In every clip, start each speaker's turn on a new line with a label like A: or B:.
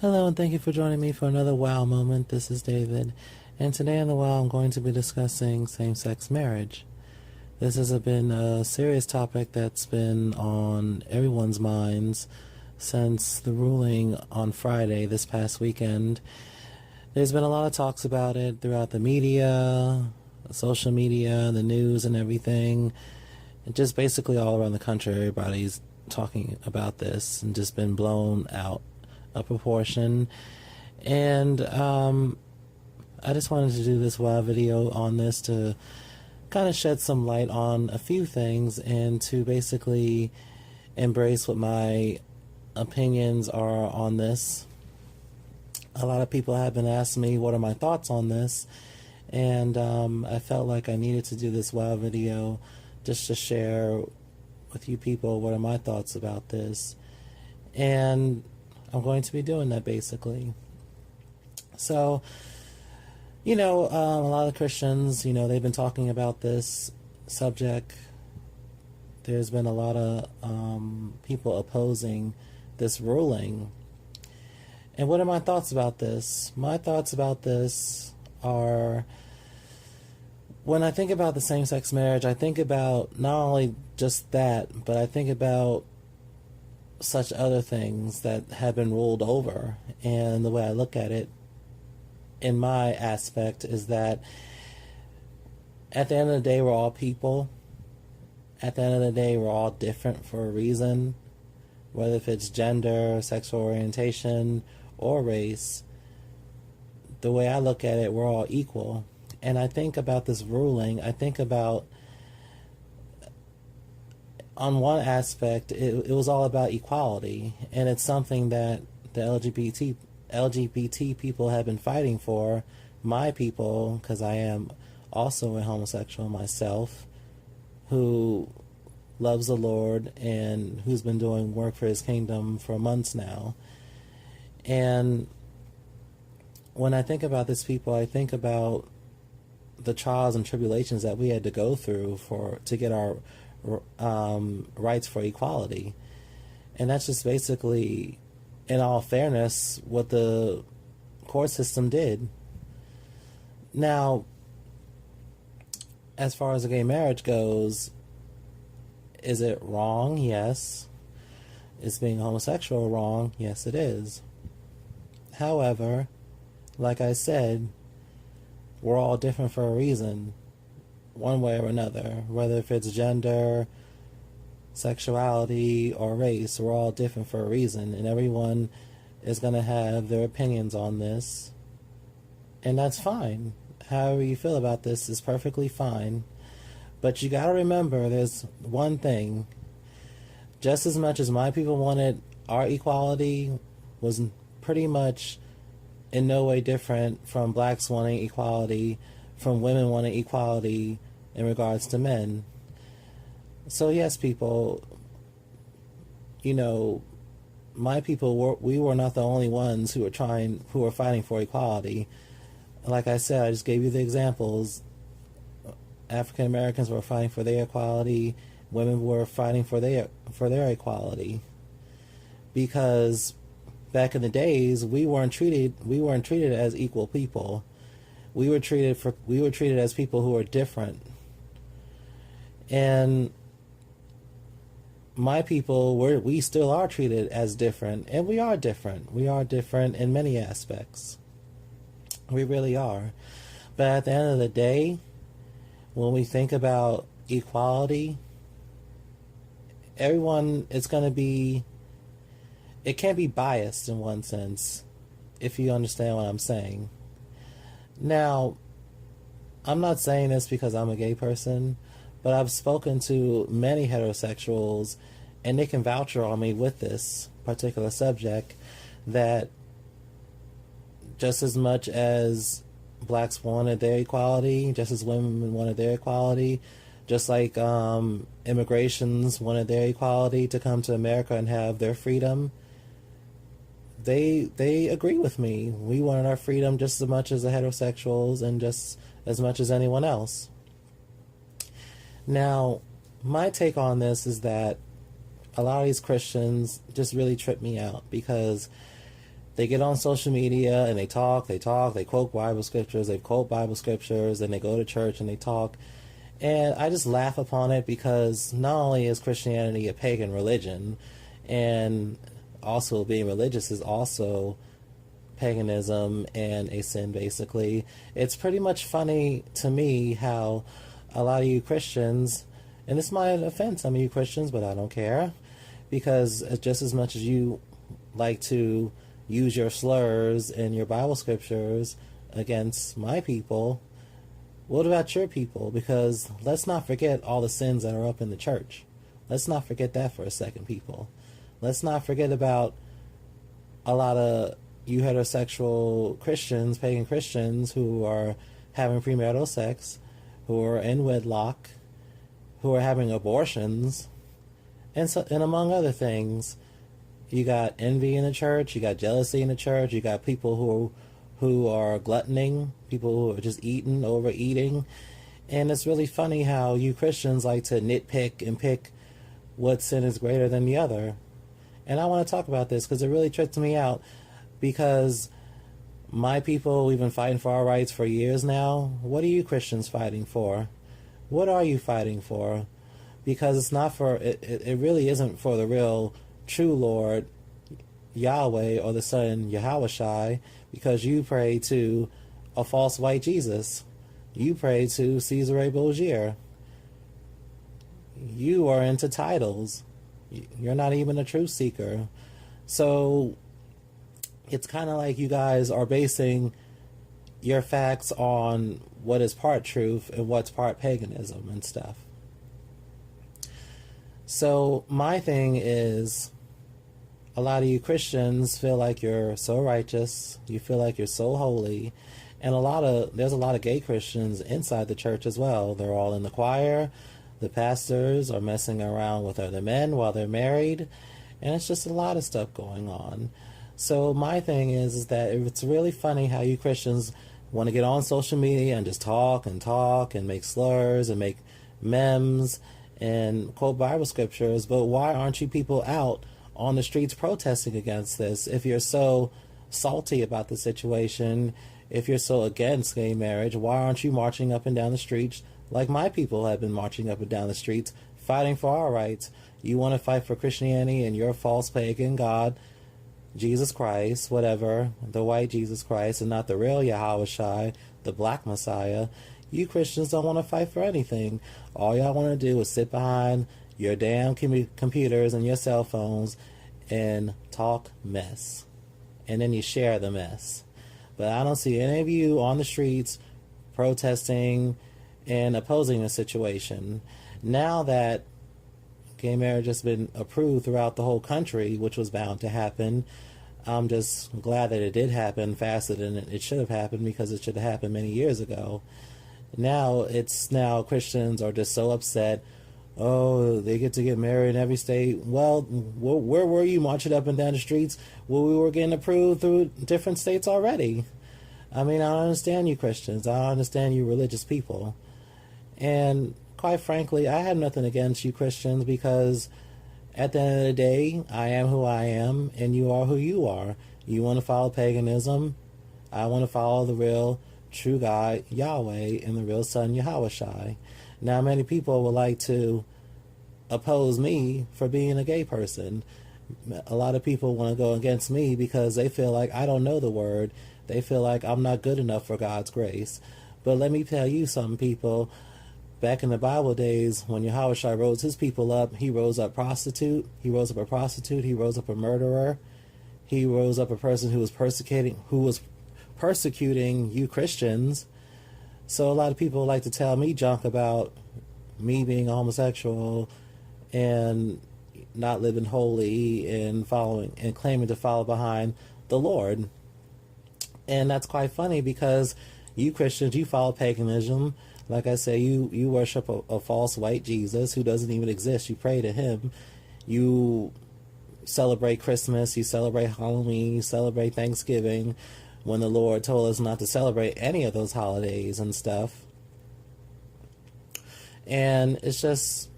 A: Hello, and thank you for joining me for another WOW moment. This is David, and today on the WOW I'm going to be discussing same-sex marriage. This has been a serious topic that's been on everyone's minds since the ruling on Friday this past weekend. There's been a lot of talks about it throughout the media, social media, the news, and everything. And just basically all around the country, everybody's talking about this and just been blown out of proportion. And I just wanted to do this WOW video on this to kind of shed some light on a few things and to basically embrace what my opinions are on this. A lot of people have been asking me what are my thoughts on this, and I felt like I needed to do this WOW video just to share with you people what are my thoughts about this. And I'm going to be doing that basically. So, a lot of Christians, they've been talking about this subject. There's been a lot of people opposing this ruling. And what are my thoughts about this? My thoughts about this are, when I think about the same-sex marriage, I think about not only just that, but I think about such other things that have been ruled over. And the way I look at it, in my aspect, is that at the end of the day, we're all people. At the end of the day, we're all different for a reason, whether if it's gender, sexual orientation, or race. The way I look at it, we're all equal. And I think about this ruling, I think about, on one aspect, it was all about equality, and it's something that the LGBT people have been fighting for. My people, because I am also a homosexual myself, who loves the Lord and who's been doing work for His kingdom for months now. And when I think about this people, I think about the trials and tribulations that we had to go through to get our rights for equality. And that's just basically, in all fairness, what the court system did. Now, as far as a gay marriage goes, is it wrong? Yes. Is being homosexual wrong? Yes, it is. However, like I said, we're all different for a reason, one way or another, whether if it's gender, sexuality, or race. We're all different for a reason, and everyone is going to have their opinions on this, and that's fine. However you feel about this is perfectly fine, but you got to remember there's one thing. Just as much as my people wanted our equality, was pretty much in no way different from blacks wanting equality, from women wanting equality in regards to men. So yes, people, my people we were not the only ones who were fighting for equality. Like I said, I just gave you the examples. African Americans were fighting for their equality. Women were fighting for their equality. Because back in the days, we weren't treated as equal people. We were treated as people who were different. And my people, we still are treated as different, and we are different. We are different in many aspects. We really are. But at the end of the day, when we think about equality, everyone, it can't be biased in one sense, if you understand what I'm saying. Now, I'm not saying this because I'm a gay person, but I've spoken to many heterosexuals, and they can vouch on me with this particular subject, that just as much as blacks wanted their equality, just as women wanted their equality, just like immigrations wanted their equality to come to America and have their freedom, they agree with me. We wanted our freedom just as much as the heterosexuals and just as much as anyone else. Now, my take on this is that a lot of these Christians just really trip me out, because they get on social media and they talk, they quote Bible scriptures, and they go to church and they talk. And I just laugh upon it because not only is Christianity a pagan religion, and also being religious is also paganism and a sin, basically. It's pretty much funny to me how a lot of you Christians, and this might offend some of you Christians, but I don't care, because just as much as you like to use your slurs and your Bible scriptures against my people, what about your people? Because let's not forget all the sins that are up in the church. Let's not forget that for a second, people. Let's not forget about a lot of you heterosexual Christians, pagan Christians, who are having premarital sex, who are in wedlock, who are having abortions, and among other things. You got envy in the church, you got jealousy in the church, you got people who are gluttoning, people who are just overeating. And it's really funny how you Christians like to nitpick and pick what sin is greater than the other. And I want to talk about this because it really tripped me out, because my people, we've been fighting for our rights for years now. What are you Christians fighting for? What are you fighting for? Because it's not for, it really isn't for the real true Lord Yahweh or the Son Yahushai, because you pray to a false white Jesus. You pray to Caesar Borgia. You are into titles. You're not even a truth seeker. So it's kind of like you guys are basing your facts on what is part truth and what's part paganism and stuff. So my thing is, a lot of you Christians feel like you're so righteous, you feel like you're so holy, and there's a lot of gay Christians inside the church as well. They're all in the choir, the pastors are messing around with other men while they're married, and it's just a lot of stuff going on. So my thing is that it's really funny how you Christians want to get on social media and just talk and make slurs and make memes and quote Bible scriptures, but why aren't you people out on the streets protesting against this? If you're so salty about the situation, if you're so against gay marriage, why aren't you marching up and down the streets like my people have been marching up and down the streets fighting for our rights? You want to fight for Christianity and your false pagan God, Jesus Christ, whatever, the white Jesus Christ, and not the real Yahushai, the black Messiah. You Christians don't want to fight for anything. All y'all want to do is sit behind your damn computers and your cell phones and talk mess. And then you share the mess. But I don't see any of you on the streets protesting and opposing the situation. Now that gay marriage has been approved throughout the whole country, which was bound to happen, I'm just glad that it did happen faster than it should have happened, because it should have happened many years ago. Now Christians are just so upset. Oh, they get to get married in every state. Well, where were you marching up and down the streets? Well, we were getting approved through different states already. I mean, I don't understand you Christians. I don't understand you religious people. And quite frankly, I have nothing against you Christians, because at the end of the day, I am who I am, and you are who you are. You want to follow paganism. I want to follow the real, true God, Yahweh, and the real Son, Yahushai. Now, many people would like to oppose me for being a gay person. A lot of people want to go against me because they feel like I don't know the word. They feel like I'm not good enough for God's grace. But let me tell you something, people. Back in the Bible days, when Yahushua rose his people up, he rose up prostitute, he rose up a prostitute, he rose up a murderer, he rose up a person who was persecuting you Christians. So a lot of people like to tell me junk about me being a homosexual and not living holy and following and claiming to follow behind the Lord. And that's quite funny, because you Christians, you follow paganism. Like I say, you worship a false white Jesus who doesn't even exist. You pray to him. You celebrate Christmas. You celebrate Halloween. You celebrate Thanksgiving, when the Lord told us not to celebrate any of those holidays and stuff. And it's just,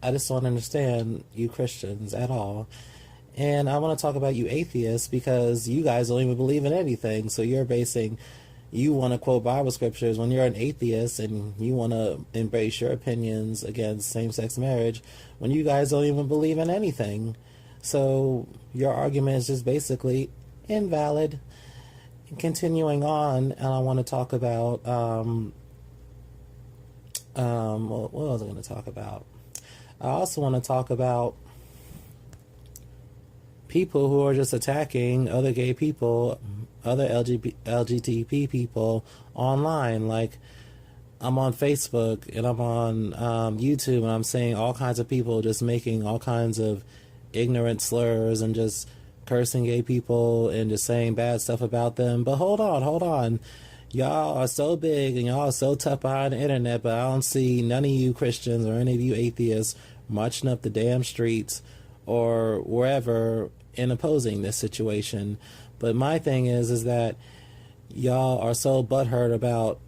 A: I just don't understand you Christians at all. And I want to talk about you atheists because you guys don't even believe in anything. So you want to quote Bible scriptures when you're an atheist and you want to embrace your opinions against same-sex marriage when you guys don't even believe in anything. So your argument is just basically invalid. Continuing on, and I want to talk about, what was I going to talk about? I also want to talk about people who are just attacking other gay people, other LGBT people online. Like, I'm on Facebook and I'm on YouTube and I'm seeing all kinds of people just making all kinds of ignorant slurs and just cursing gay people and just saying bad stuff about them. But hold on. Y'all are so big and y'all are so tough behind the internet, but I don't see none of you Christians or any of you atheists marching up the damn streets or wherever in opposing this situation. But my thing is that y'all are so butthurt about,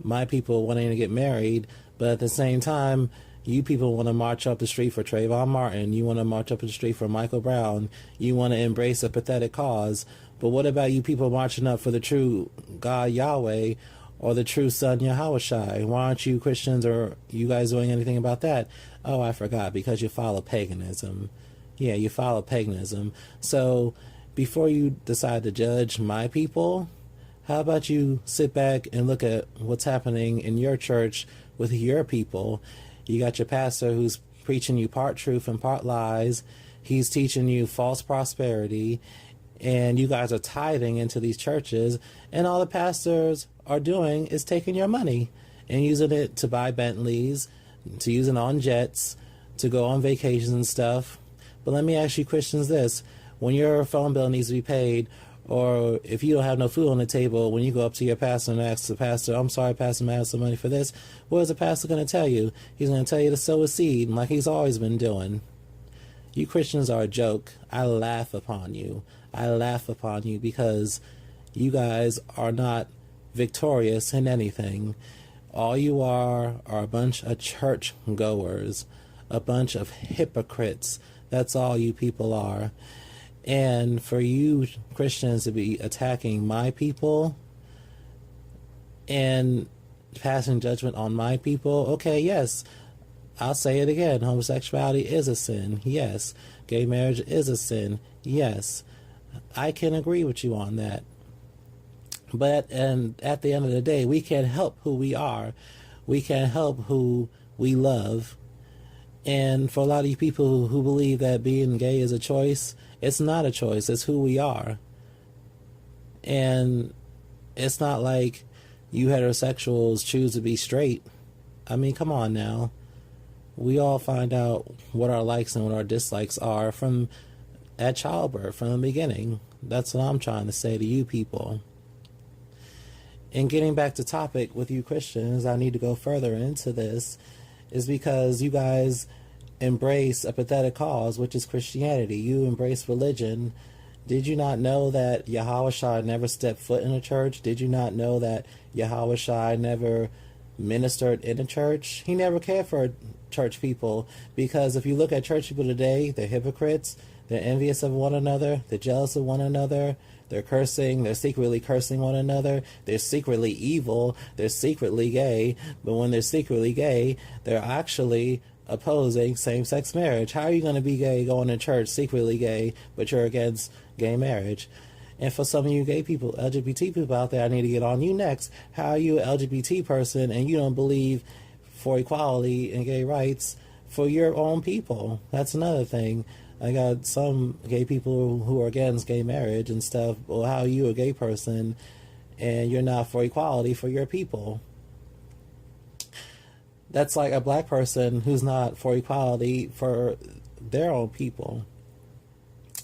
A: my people wanting to get married, but at the same time, you people want to march up the street for Trayvon Martin. You want to march up the street for Michael Brown. You want to embrace a pathetic cause. But what about you people marching up for the true God Yahweh or the true Son Yahushai? Why aren't you Christians or you guys doing anything about that? Oh, I forgot, because you follow paganism. Yeah, you follow paganism. So before you decide to judge my people, how about you sit back and look at what's happening in your church with your people? You got your pastor who's preaching you part truth and part lies. He's teaching you false prosperity. And you guys are tithing into these churches. And all the pastors are doing is taking your money and using it to buy Bentleys, to use it on jets, to go on vacations and stuff. But let me ask you Christians this. When your phone bill needs to be paid, or if you don't have no food on the table, when you go up to your pastor and ask the pastor, I'm sorry, Pastor, I have some money for this, what is the pastor going to tell you? He's going to tell you to sow a seed like he's always been doing. You Christians are a joke. I laugh upon you. I laugh upon you because you guys are not victorious in anything. All you are a bunch of church goers, a bunch of hypocrites. That's all you people are. And for you Christians to be attacking my people and passing judgment on my people, okay, yes, I'll say it again. Homosexuality is a sin. Yes. Gay marriage is a sin. Yes. I can agree with you on that. But at the end of the day, we can't help who we are. We can't help who we love. And for a lot of you people who believe that being gay is a choice, it's not a choice. It's who we are. And it's not like you heterosexuals choose to be straight. I mean, come on now. We all find out what our likes and what our dislikes are at childbirth, from the beginning. That's what I'm trying to say to you people. And getting back to topic with you Christians, I need to go further into this, is because you guys embrace a pathetic cause, which is Christianity. You embrace religion. Did you not know that Yahushua never stepped foot in a church? Did you not know that Yahushua never ministered in a church? He never cared for church people, because if you look at church people today, they're hypocrites, they're envious of one another, they're jealous of one another, they're cursing, they're secretly cursing one another, they're secretly evil, they're secretly gay, but when they're secretly gay, they're actually opposing same-sex marriage. How are you going to be gay going to church secretly gay, but you're against gay marriage? And for some of you gay people, LGBT people out there, I need to get on you next. How are you an LGBT person and you don't believe for equality and gay rights for your own people? That's another thing. I got some gay people who are against gay marriage and stuff. Well, how are you a gay person and you're not for equality for your people? That's like a black person who's not for equality for their own people.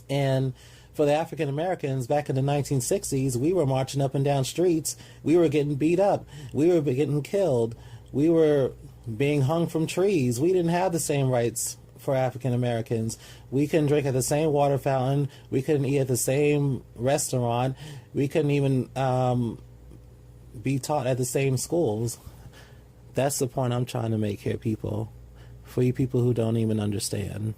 A: And for the African Americans back in the 1960s, we were marching up and down streets. We were getting beat up. We were getting killed. We were being hung from trees. We didn't have the same rights for African Americans. We couldn't drink at the same water fountain. We couldn't eat at the same restaurant. We couldn't even be taught at the same schools. That's the point I'm trying to make here, people. For you people who don't even understand.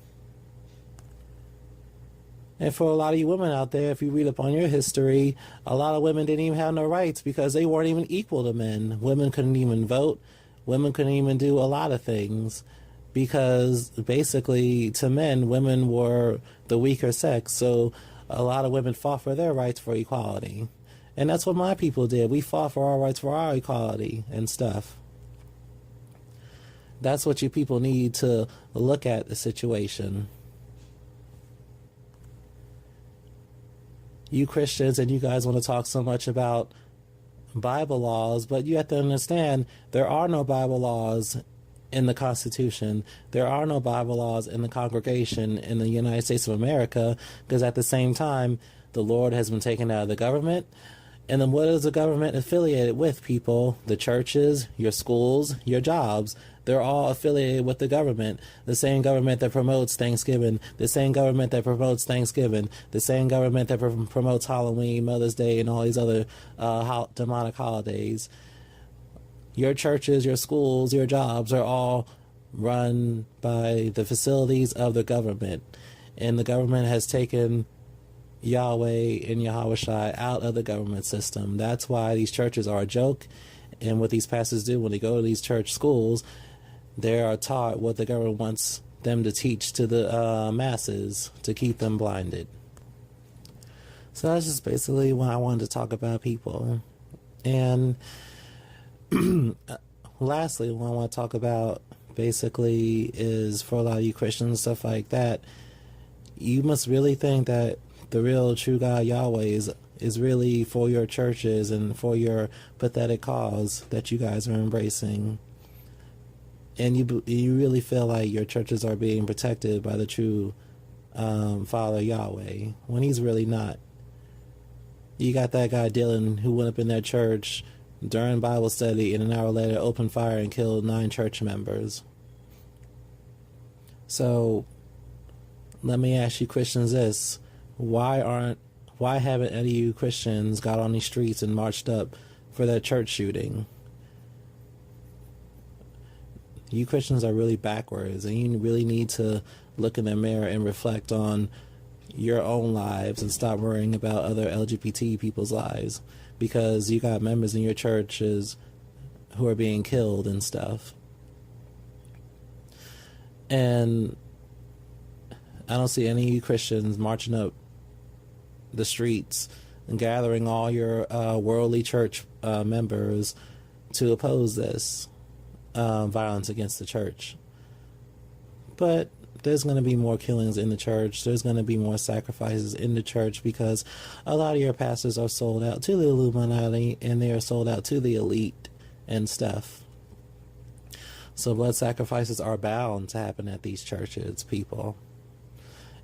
A: And for a lot of you women out there, if you read up on your history, a lot of women didn't even have no rights because they weren't even equal to men. Women couldn't even vote. Women couldn't even do a lot of things because basically to men, women were the weaker sex. So a lot of women fought for their rights for equality. And that's what my people did. We fought for our rights for our equality and stuff. That's what you people need to look at the situation. You Christians and you guys want to talk so much about Bible laws, but you have to understand there are no Bible laws in the Constitution. There are no Bible laws in the congregation in the United States of America, because at the same time, the Lord has been taken out of the government. And then what is the government affiliated with, people? The churches, your schools, your jobs. They're all affiliated with the government. The same government that promotes Thanksgiving. The same government that promotes Thanksgiving. The same government that promotes Halloween, Mother's Day, and all these other demonic holidays. Your churches, your schools, your jobs are all run by the facilities of the government. And the government has taken Yahweh and Yahushua out of the government system. That's why these churches are a joke. And what these pastors do when they go to these church schools, they are taught what the government wants them to teach to the masses to keep them blinded. So that's just basically what I wanted to talk about, people. And lastly, what I want to talk about basically is for a lot of you Christians and stuff like that, you must really think that the real true God Yahweh is really for your churches and for your pathetic cause that you guys are embracing. And you really feel like your churches are being protected by the true Father Yahweh, when he's really not. You got that guy Dylan who went up in their church during Bible study and an hour later opened fire and killed 9 church members. So let me ask you Christians this. Why haven't any of you Christians got on these streets and marched up for that church shooting? You Christians are really backwards, and you really need to look in the mirror and reflect on your own lives and stop worrying about other LGBT people's lives, because you got members in your churches who are being killed and stuff. And I don't see any of you Christians marching up the streets and gathering all your worldly church members to oppose this violence against the church. But there's going to be more killings in the church. There's going to be more sacrifices in the church, because a lot of your pastors are sold out to the Illuminati and they are sold out to the elite and stuff. So blood sacrifices are bound to happen at these churches, people.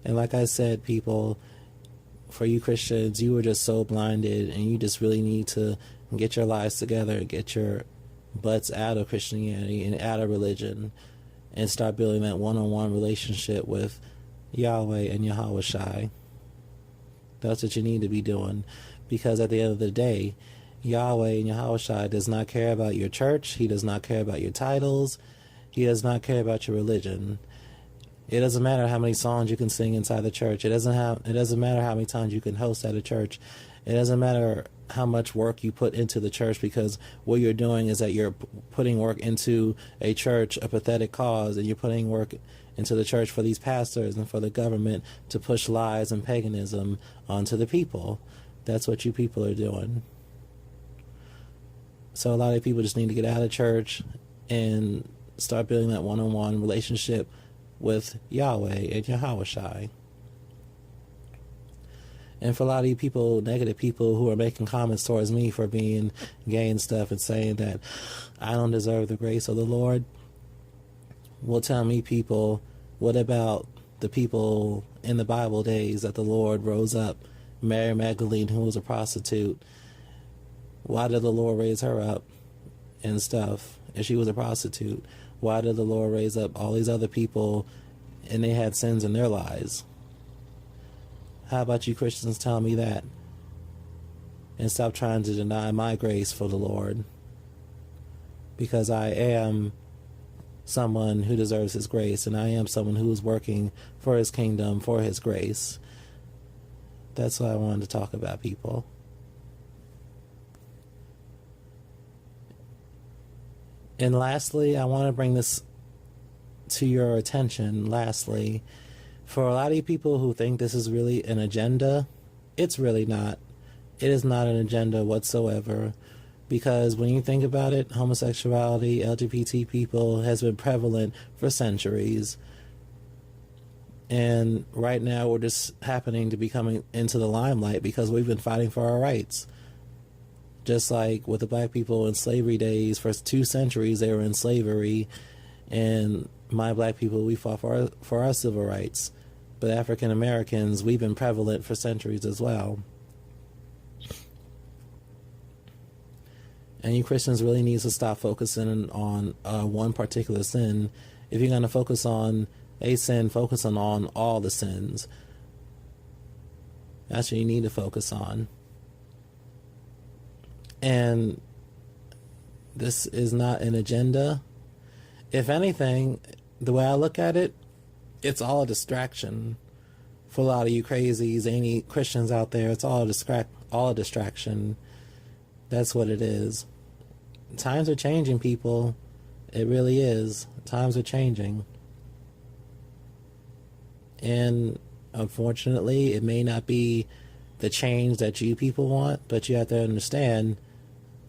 A: And like I said, people, for you Christians, you are just so blinded, and you just really need to get your lives together and get your butts out of Christianity and out of religion and start building that one-on-one relationship with Yahweh and Yahushua. That's what you need to be doing, because at the end of the day, Yahweh and Yahushua does not care about your church. He does not care about your titles. He does not care about your religion. It doesn't matter how many songs you can sing inside the church. It doesn't matter how many times you can host at a church. It doesn't matter how much work you put into the church, because what you're doing is that you're putting work into a church, a pathetic cause, and you're putting work into the church for these pastors and for the government to push lies and paganism onto the people. That's what you people are doing. So a lot of people just need to get out of church and start building that one-on-one relationship with Yahweh and Yahushua. And for a lot of you people, negative people who are making comments towards me for being gay and stuff and saying that I don't deserve the grace of the Lord, well, tell me, people, what about the people in the Bible days that the Lord rose up? Mary Magdalene, who was a prostitute. Why did the Lord raise her up and stuff if she was a prostitute? Why did the Lord raise up all these other people and they had sins in their lives? How about you Christians tell me that? And stop trying to deny my grace for the Lord. Because I am someone who deserves his grace, and I am someone who is working for his kingdom, for his grace. That's what I wanted to talk about, people. And lastly, I want to bring this to your attention. Lastly, for a lot of you people who think this is really an agenda, it's really not. It is not an agenda whatsoever. Because when you think about it, homosexuality, LGBT people has been prevalent for centuries. And right now we're just happening to be coming into the limelight because we've been fighting for our rights. Just like with the black people in slavery days, for 2 centuries they were in slavery, and my black people, we fought for our civil rights. But African Americans, we've been prevalent for centuries as well. And you Christians really need to stop focusing on one particular sin. If you're going to focus on a sin, focus on all the sins. That's what you need to focus on. And this is not an agenda. If anything, the way I look at it, it's all a distraction. For a lot of you crazy, zany Christians out there, it's all a distraction. That's what it is. Times are changing, people. It really is. Times are changing. And unfortunately, it may not be the change that you people want, but you have to understand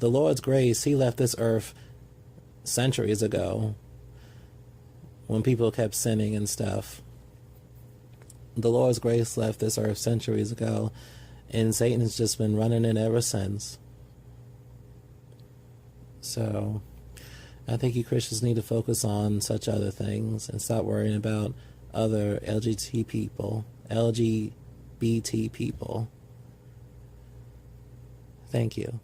A: the Lord's grace, He left this earth centuries ago when people kept sinning and stuff. The Lord's grace left this earth centuries ago, and Satan has just been running it ever since. So I think you Christians need to focus on such other things and stop worrying about other LGBT people. Thank you.